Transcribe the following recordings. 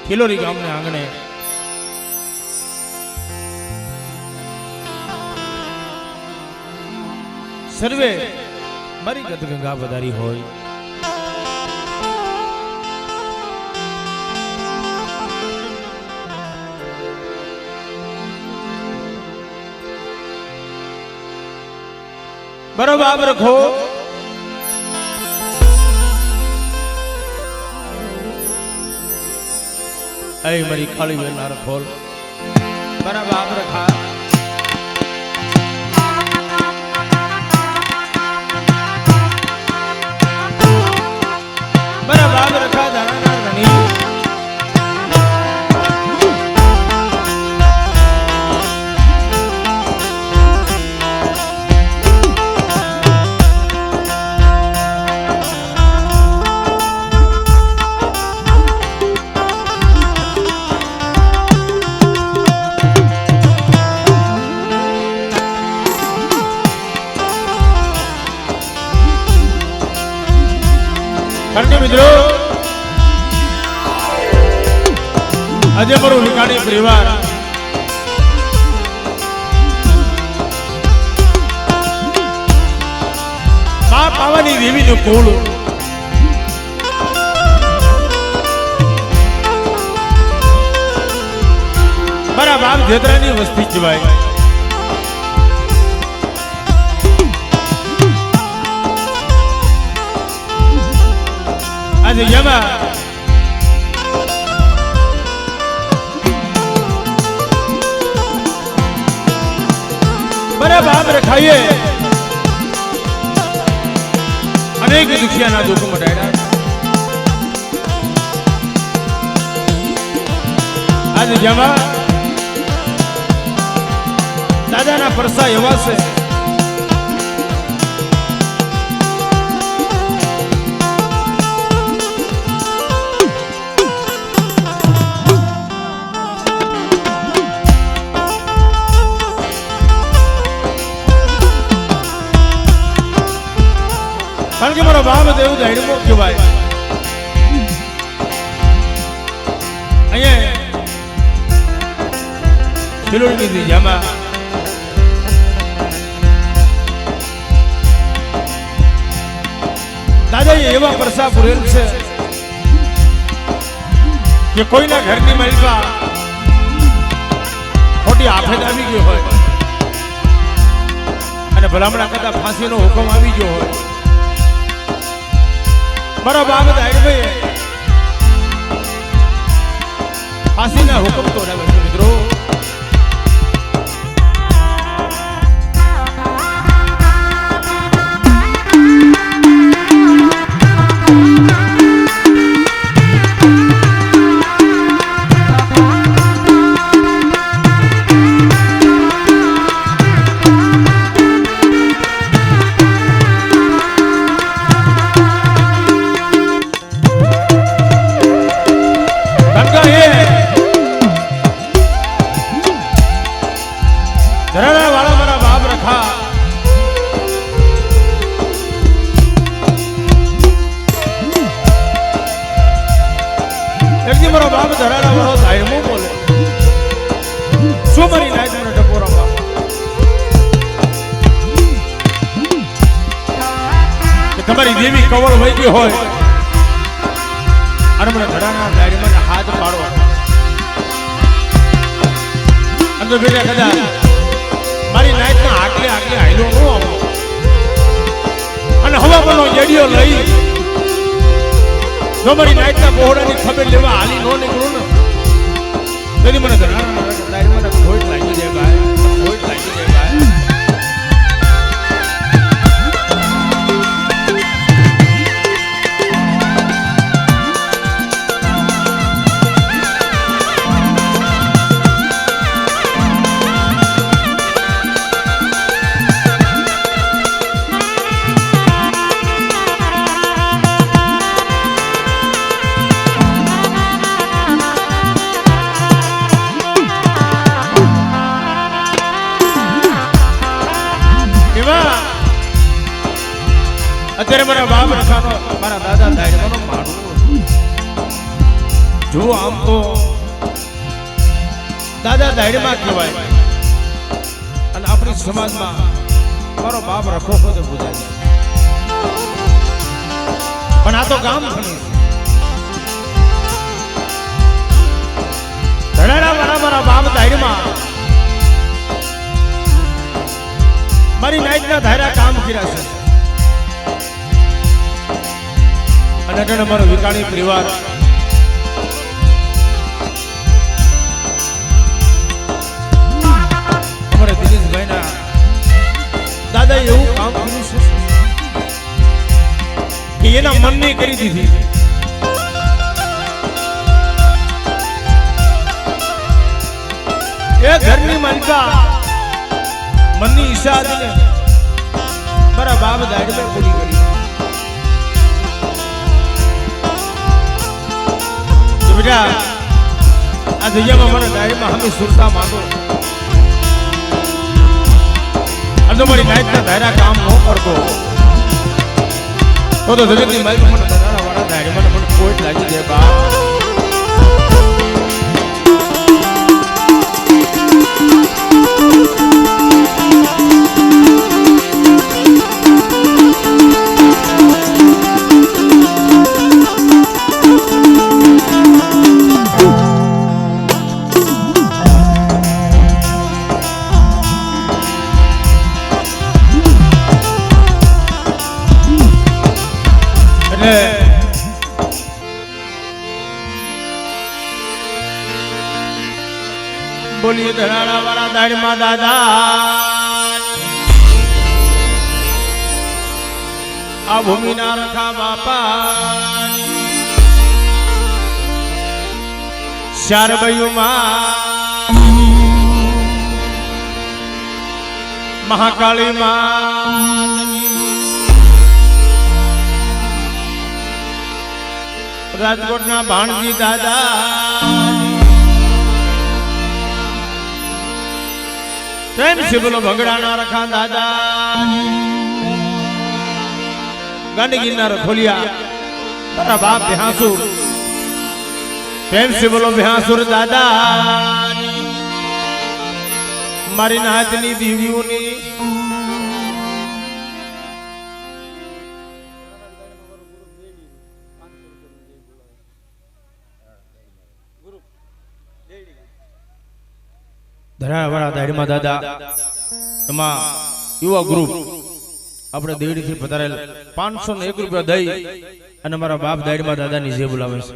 ખિલોરી ગામને આંગણે સર્વે મારી ગત ગંગા વધારી હોય. બરોબર રખો ऐ मरी खाली वेला रखोल बराबर रखा बराबर रखा दाना रनी करने मित्रों अजय मरो लिकाणी परिवार मां पावानी देवी नो कोल बरा बाप जेतरानी वस्ती जवाय आज यमा बड़ा बाप रखाइए अनेक दुखिया ना दुख मटाड़ा आज यमा दादा ना परसा एवा से કારણ કે મારો બાપ દેવ ધાડમો કહેવાય. અહીંયા ખિલોરની દિજામાં દાદાએ એવા પરસા પૂરેલ છે કે કોઈના ઘરની માલિકા ખોટી આફત આવી ગયો હોય અને ભલામણા કરતા ફાંસીનો હુકમ આવી ગયો હોય મારા બાપ દાઈડભાઈ ફાંસીના હુકમ તોડાવે છે મિત્રો. ધરાણા વાળા મારા બાપ રખા એક દી મારો બાપ ધરાણા વાળો ધાયમો બોલે શું મારી નાઈટ મને ટપોરા કે તમારી દેવી કવળ વહી ગઈ હોય અને મને ધરાણા ધાયમને હાથ પાડો અંદર બેઠા કદાચ મારી નાઈટ ના આટલે આટલે હાઈલો નો આવો અને હવા પરનો જેડિયો લઈ જો મારી નાઈટ ના બોહડાની ખબર લેવા હાલી નો નીકળું ને તેની મને ધરાણા મને ખોટ લાગી જાય ભાઈ, ખોટ લાગી જાય ભાઈ. અત્યારે મારા બાપ રખાનો મારા દાદા દાઈડવાનો માણું જો આમ તો દાદા દાયડમાં કહેવાય અને આપણી સમાજમાં મારો બાપ રખો તો પૂજાય પણ આ તો ગામ ખણી ધડાડા વાળા મારા બાપ દાયડમાં મારી નાઈટના ધારા કામ કર્યા છે અને અટણ મારો વિકાણી પરિવાર અમારે દિનેશભાઈના દાદા એવું કામ કર્યું છે કે એના મનની કરી દીધી એ ઘરની માલિકા મનની ઈચ્છા હતી ને મારા બાપ દાયડમાં પૂરી કરી બેટા આ દુનિયામાં મને દાયડમાં હમે સુરતા માંગો અને મારી નાઈટના ધારા કામ ન કરતો તો જગતની માલિક મને ધરાણા વાળા દાયડમાં મને કોઈટ લાગી જાય બા બોલીએ ધરાણા વાળા દાડમાં દાદા આ ભૂમિના રખા બાપા શારબયુમાં મહાકાળી માં રાજકોટના ભાણજી દાદા પ્રેમ છે બોલો ભગડાના રખા દાદા ગંડગીરના રખોલિયા તારા બાપ ભ્યાસુર પ્રેમ છે બોલો ભ્યાસુર દાદા મારી નાતની દીવીઓની ધરાવાળા દાયડમાં દાદા એમાં યુવા ગ્રુપ આપણે દેવડીથી પધારેલ 501 રૂપિયા દઈ અને મારા બાપ દાયડમાં દાદાની જે બોલાવે છે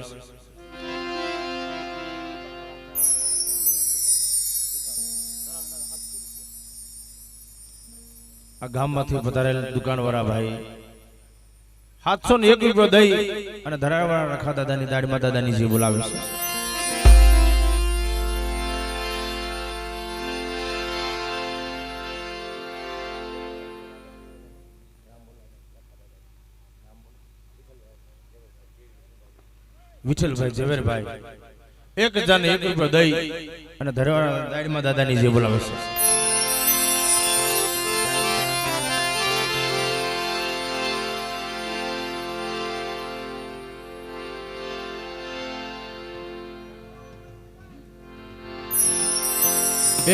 આ ગામમાંથી પધારેલ દુકાનવાળા ભાઈ 701 રૂપિયા દઈ અને ધરાવાળા રખા દાદાની દાયડમાં દાદાની જે બોલાવે છે વિઠ્ઠલભાઈ ઝવેરભાઈ 1001 રૂપિયા દઈ અને ધરાવાળા દાયડમાં દાદાની જે બોલાવે છે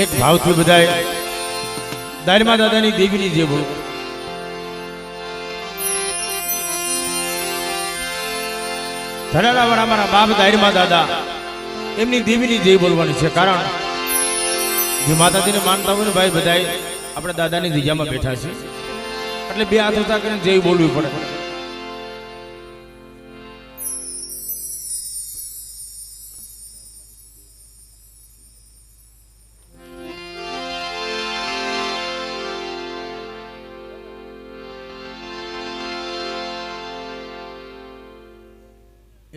એક ભાવથી બધાય દાયડમાં દાદાની દેવીની જે બોલો ધરાડા વાળા મારા બાપ દાયડમાં દાદા એમની દેવીની જય બોલવાની છે કારણ જે માતાજીને માનતા હોય ને ભાઈ બધાય આપણે દાદાની જગ્યામાં બેઠા છે એટલે બે હાથ ઊંચા કરીને જય બોલવી પડે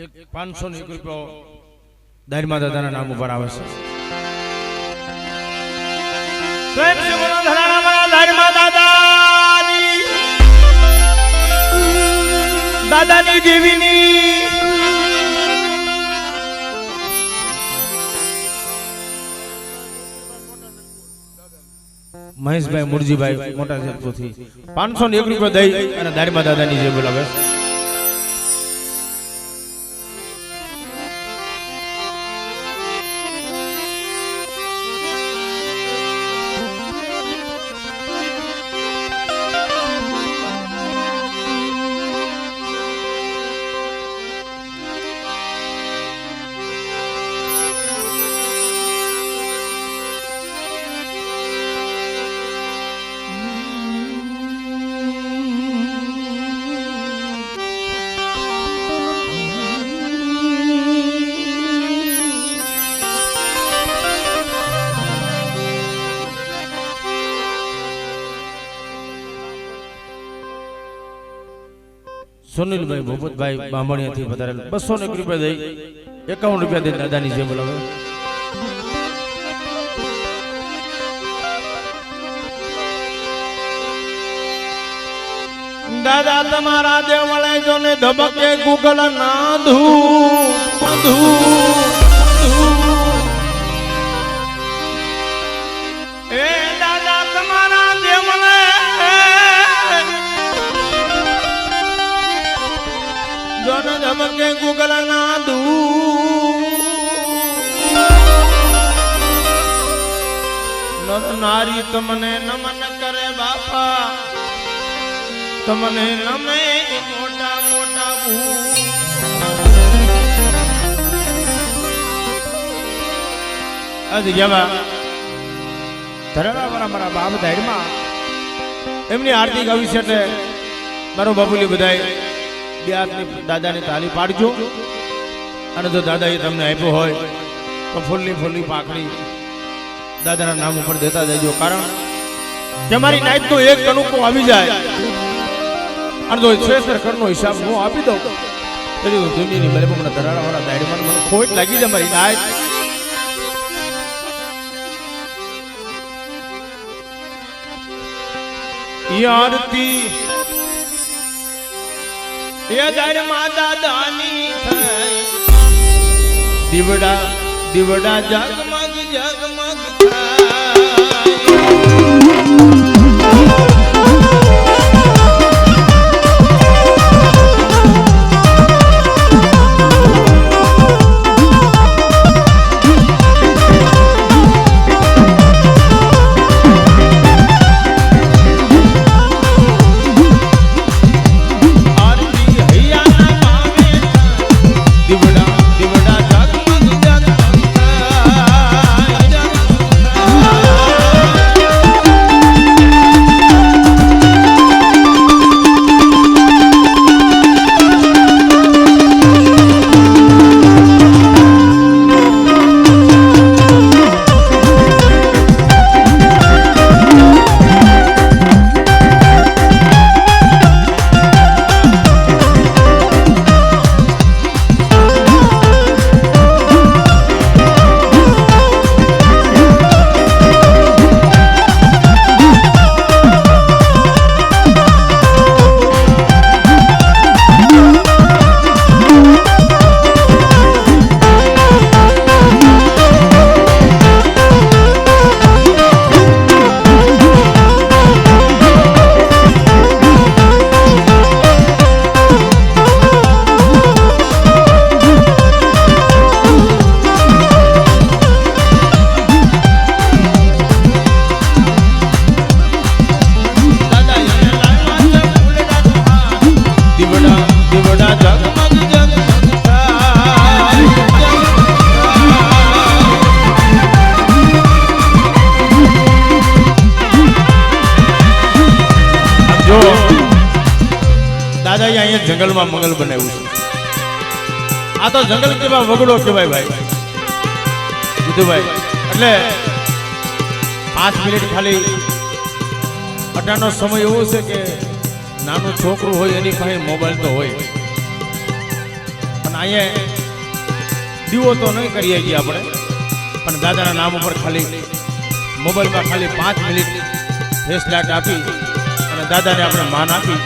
એક 501 રૂપિયા દાયડમાં દાદાના નામ ઉપર આવે છે પ્રેમ છે બોલો ધરાણા દાયડમાં દાદાની દેવીની મહેશભાઈ મુરજીભાઈ મોટા જેતપુરથી 501 રૂપિયા દઈ અને દાયડમાં દાદાની જે બોલાવે સુનિલભાઈ ભૂપતભાઈ બામણિયાથી વધારેલ 201 રૂપિયા દઈ 51 રૂપિયા દઈ દાદાની જે બોલાવે. દાદા તમારા દેવ મળે જો ને ધબકે ગૂગલ નાધુ બધુ એ દાદા તમારા દેવ મળે જો ને ધબકે ગૂગલ નાધુ નારી તમને નમન કરે બાપા તમને નમે મોટા મોટા આ જગ્યામાં ધરાવાળા મારા બાપ ધાયરમાં એમની આરતી ગાવી છે એટલે મારો બાપુલી બધાય બે હાથની દાદાની તાલી પાડજો. અને જો દાદાએ તમને આપ્યો હોય તો ફૂલની ફૂલની પાકડી દાદાના નામ ઉપર દેતા જજો. કારણ કે મારી નાઈટ તો એક કણુકો આવી જાય અને જો શ્રેષ્ઠ કરનો હિસાબ હું આપી દઉં તેથી દુનિયાની મને મને ધરાવાળા દાયરામાં મને ખોટ લાગી જાય મારી નાઈટ. આરતી એ દાયરામાં દાદાની દીવડા દીવડા જગમગ જગમગ દાદાએ અહીંયા જંગલમાં મંગલ બનાવ્યું છે. આ તો જંગલ કેવા વગડો કહેવાય ભાઈ વિધુભાઈ. એટલે 5 મિનિટ ખાલી અટાનો સમય એવો છે કે નાનું છોકરું હોય એની પાસે મોબાઈલ તો હોય પણ અહીંયા દીવો તો નહીં કરીએ છીએ આપણે પણ દાદાના નામ ઉપર ખાલી મોબાઈલમાં ખાલી 5 મિનિટ ફેસ લાઇટ આપી અને દાદાને આપણે માન આપી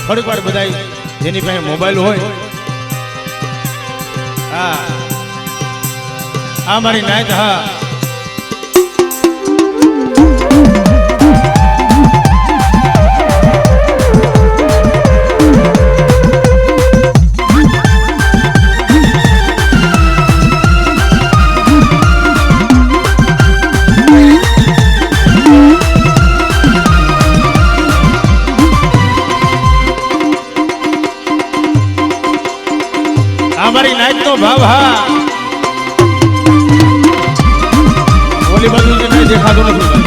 થોડીક વાર બધાય જેની પાસે મોબાઈલ હોય આ મારી નાઈટ હા हमारी नाइट तो भाव हा ओली बाजू से नहीं देखा तो नहीं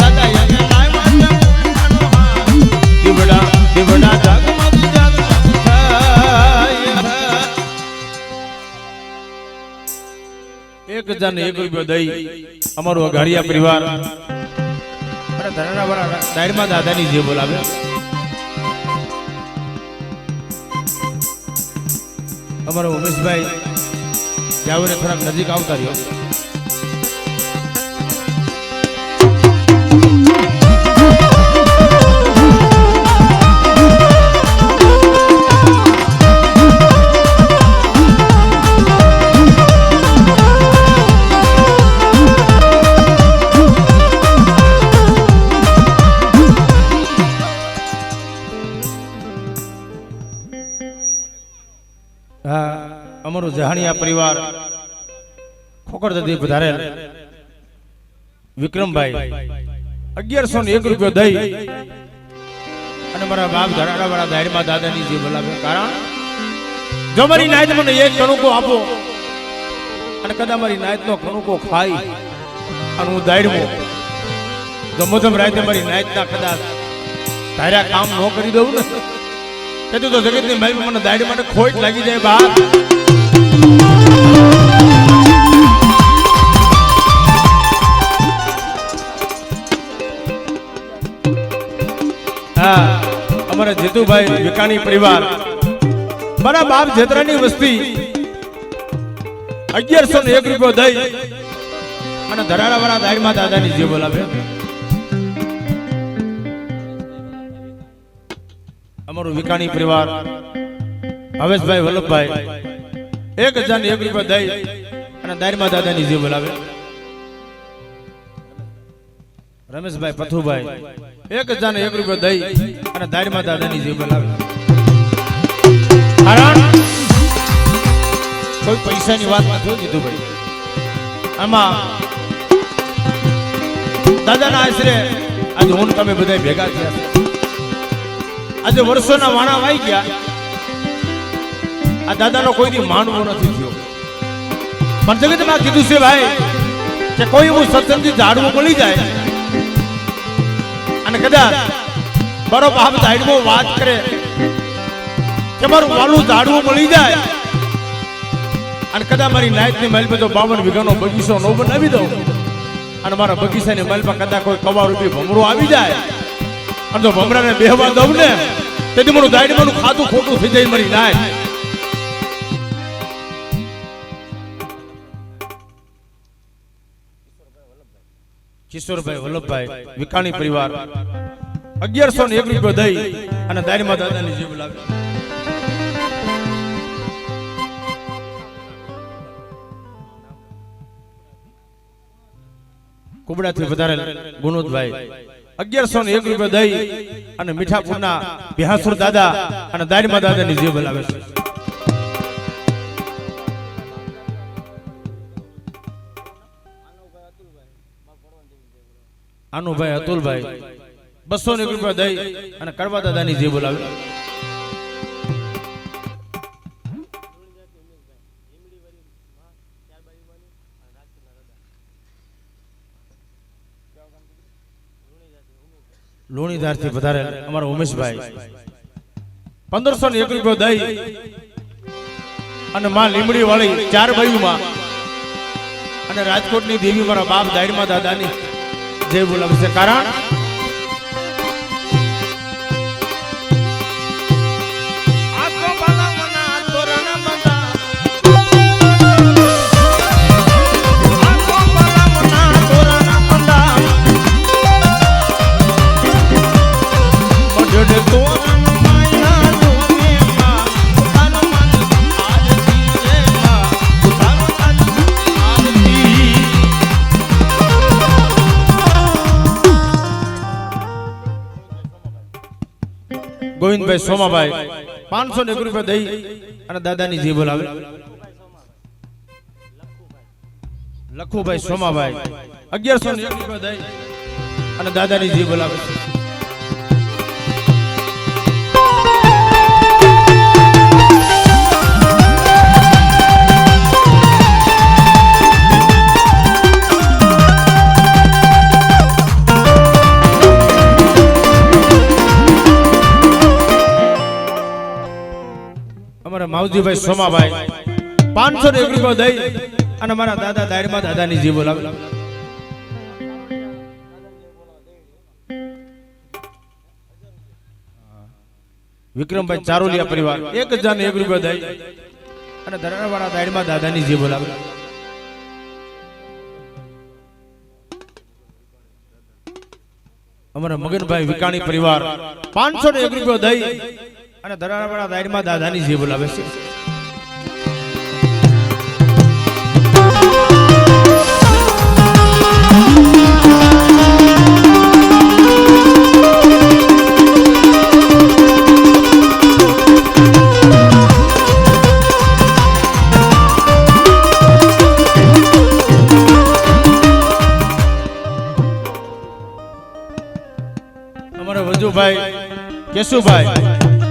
दादा ये लाइव में दिवड़ा ₹1001 દઈ અમારું અઘાડિયા પરિવાર અને ધરાડાવાળા ડાયરમાં દાદાની જે બોલાવે અમારો ઉમેશભાઈ જાવને થોડાક નજીક આવતા રહ્યો. અમારું જહાણિયા પરિવાર ખોખર દદી પધારેલ વિક્રમભાઈ ₹1101 દઈ અને મારા બાપ ધરાડાવાળા દાયરમાં દાદાની જે બોલાવે કારણ જો મારી નાયત મને એક કણુકો આપો અને કદા મારી નાયતનો કણુકો ખાઈ અને હું દાયરમો જો મધમ રાતે મારી નાયતના કદાચ તારા કામ ન કરી દઉં ને તેથી તો જગતની મહેલ મને દાયરી માટે ખોટ લાગી જાય બાપ. અમારા જેતુભાઈ વિકાણી પરિવાર મારા બાપ જેતરાની વસ્તી ₹1101 દઈ અને ધરાડાવાળા દાયરમાં દાદાની જે બોલાવે અમારું વિકાણી પરિવાર હવેશભાઈ વલ્લભભાઈ ₹1001 દઈ અને દાયરમાં દાદાની જે બોલાવે રમેશભાઈ પથુભાઈ ₹1001 દઈ અને દાયરમાં દાદાની જે બોલાવે કારણ કોઈ પૈસાની વાત નથી દીધું ભાઈ આમાં દાદાના આશરે આજે હું તમે બધા ભેગા થયા આજે વર્ષોના વાણા વાઈ ગયા આ દાદાનો કોઈથી માનવો નથી થયો પણ જગતમાં કીધું છે ભાઈ કે કોઈ એવું સત્સંગથી ઝાડવું મળી જાય અને કદાચ બરો બાપ ઝાડવો વાત કરે કે મારું વાલું ઝાડવું મળી જાય અને કદાચ મારી નાયતની મહેલ પર જો 52 વીઘાનો બગીચો નો બનાવી દઉં અને મારા બગીચાની મહેલ પર કદાચ કોઈ કવા રૂપી ભમરો આવી જાય અને જો ભમરાને બેહવા દઉં ને તેથી મારું દાયડમાનું ખાતું ખોટું થઈ જાય મારી નાય. કિશોરભાઈ વલ્લભભાઈ વિકાણી પરિવાર ₹1101 દઈ અને દાયરમાં દાદાની જે બોલાવે કુબડાથી વધારેલ ગુણોદભાઈ ₹1101 દઈ અને મીઠાપુરના બિહાસુર દાદા અને દાયરમાં દાદાની જે બોલાવે છે આનુભાઈ અતુલભાઈ ₹201 દઈ અને કડવા દાદાની જે બોલાવે લોણીધાર થી વધારે અમારા ઉમેશભાઈ ₹1501 દઈ અને માં લીમડી વાળી 4 બાયુમાં અને રાજકોટની દેવી મારા બાપ દાયરમાં દાદાની જે બોલાવે છે કારણ ગોવિંદભાઈ સોમાભાઈ ₹501 દઈ અને દાદાની જે બોલાવે લખુભાઈ સોમાભાઈ ₹1101 દઈ અને દાદાની જે બોલાવે માવજીભાઈ સોમાભાઈ ₹501 દઈ અને મારા દાદા દાયરમાં દાદાની જે બોલાવે વિક્રમભાઈ ચારોલિયા પરિવાર 1001 રૂપિયા દઈ અને ધરાવાળા દાયરમાં દાદાની જે બોલાવે અમારા મગનભાઈ વિકાણી પરિવાર 501 રૂપિયા દઈ અને ધરાવાળા દાયરમાં દાદાની જે બોલાવે છે કેશુભાઈ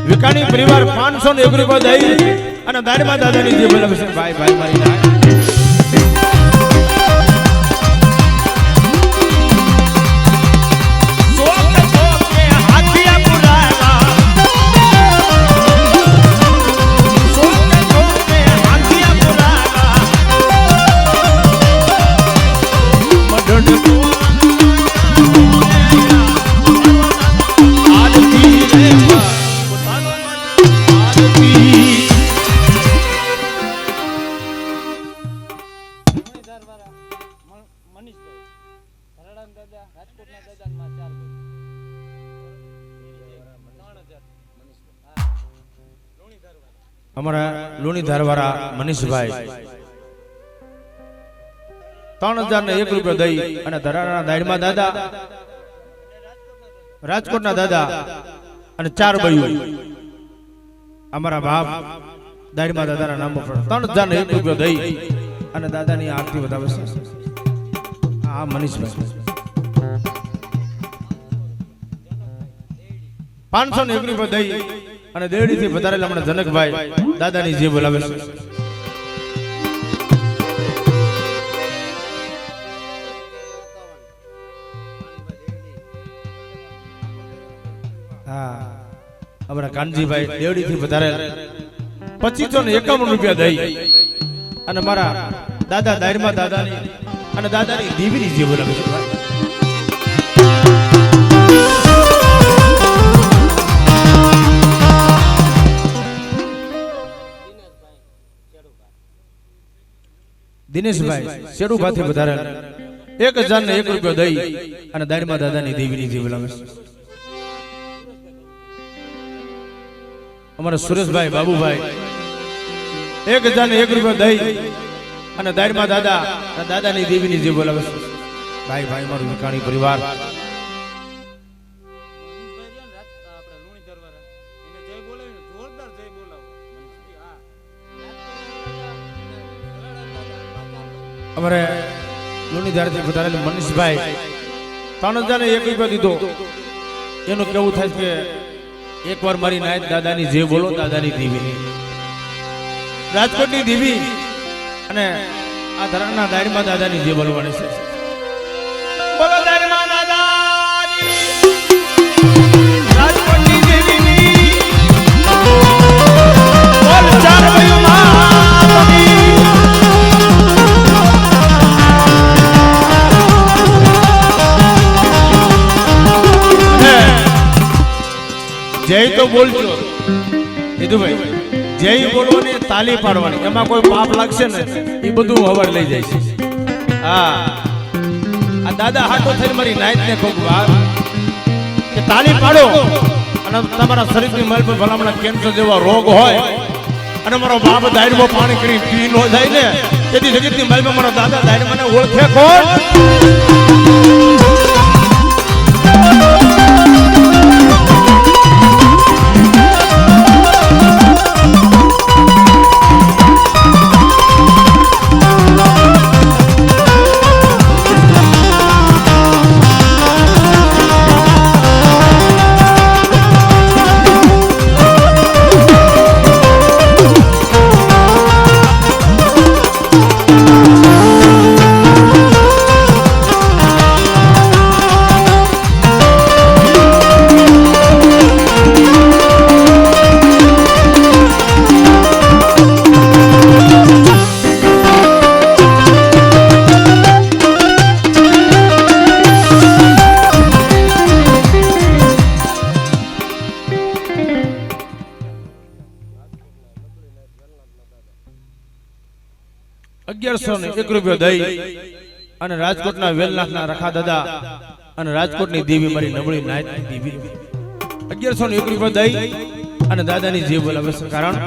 વિકાણી પરિવાર 501 રૂપિયા દઈ અને દાયરમાં દાદાની જે બોલાવે છે ભાઈ ભાઈ મારી અમારા લુણી ધારવાળા મનીષભાઈ 3001 રૂપિયા દઈ અને ધરાના દાયરમાં દાદા રાજકોટના દાદા અને 4 બયું અમારા બાપ દાયરમાં દાદાના નામ પર 3001 રૂપિયા દઈ અને દાદાની આરતી વધાવે છે આ મનીષભાઈ 501 રૂપિયા દઈ અને દેવડીથી વધારેલા હમણાં જનકભાઈ દાદાની જે બોલાવે છે હા અમારા કાનજીભાઈ દેવડીથી વધારેલા 2551 રૂપિયા દઈ અને મારા દાદા દાયરમાં દાદાની અને દાદાની દેવીની જે બોલાવે છે દિનેશભાઈ શેરુભાથી વધારે 1001 રૂપિયા દઈ અને દાયરમાં દાદાની દેવીની જે બોલાવે છે અમારા સુરેશભાઈ બાબુભાઈ 1001 રૂપિયા દઈ અને દાયરમાં દાદા અને દાદાની દેવીની જે બોલાવે છે ભાઈ ભાઈ મારું વિકાણી પરિવાર અમારે લુણીધારથી વધારેલા મનીષભાઈ 3001 રૂપિયા દીધો એનું કેવું થાય કે એકવાર મારી નાયત દાદાની જે બોલો દાદાની દેવી રાજકોટની દેવી અને આ ધરાના દાયરમાં દાદાની જે બોલવાની છે બોલો દાયરમાં દાદાની રાજકોટની દેવીની બોલ 4 ભાઈઓ માતની જય તો બોલજો હિદુભાઈ જય બોલવાની તાલી પાડવાની એમાં કોઈ પાપ લાગશે ને એ બધું હવાર લઈ જાય છે હા આ દાદા હાટો થઈને મારી નાઈટ ને કોક વાર કે તાલી પાડો અને તમારા શરીરની માલ પર ભલામણા કેન્સર જેવા રોગ હોય અને મારો બાપ દાયરમાં પાણી કરી પી ન જાય ને તેથી જગતની માલમાં મારા દાદા દાયર મને ઓળખે કોણ 1101 રૂપિયો દઈ અને રાજકોટના વેલનાથના રખા દાદા અને રાજકોટની દેવી મારી નબળી નાયતની દેવી 1101 રૂપિયો દઈ અને દાદાની જે બોલાવે છે કારણ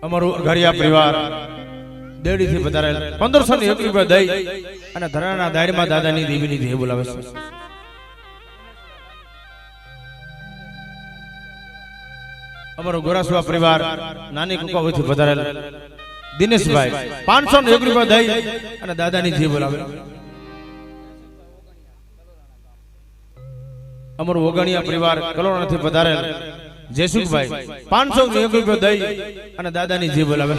અમારું ઘરિયા પરિવાર દેડીથી પધારેલ 1501 રૂપિયા દઈ અને ધરાના દાયરામાં દાદાની દેવીની દેહ બોલાવે છે. અમારો ગોરાસવા પરિવાર નાની કુકાઓથી પધારેલ દિનેશભાઈ 501 રૂપિયા દઈ અને દાદાની દેહ બોલાવે. અમારો ઓગણિયા પરિવાર કલોણાથી પધારેલ જયસુખભાઈ 501 રૂપિયો દઈ અને દાદાની જે બોલાવે.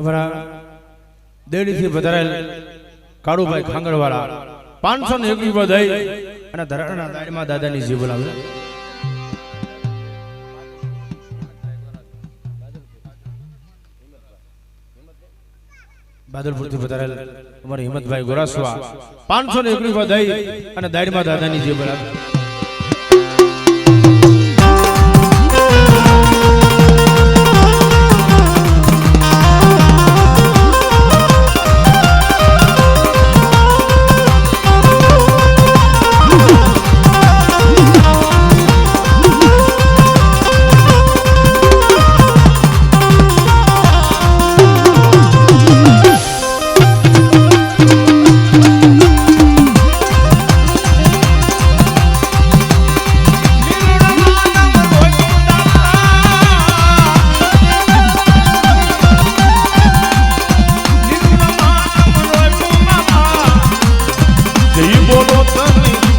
અમારા દેડીથી વધારેલ કાળુભાઈ ખાંગરવાળા 501 બધાઈ અને ધરાના દાયમાં દાદાની જે બોલાવે બાદલપુરથી વધારેલ અમારા હિંમતભાઈ ગોરાસવા 501 બધાઈ અને દાયમાં દાદાની જે બોલાવે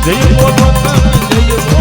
જય બોલો તને જય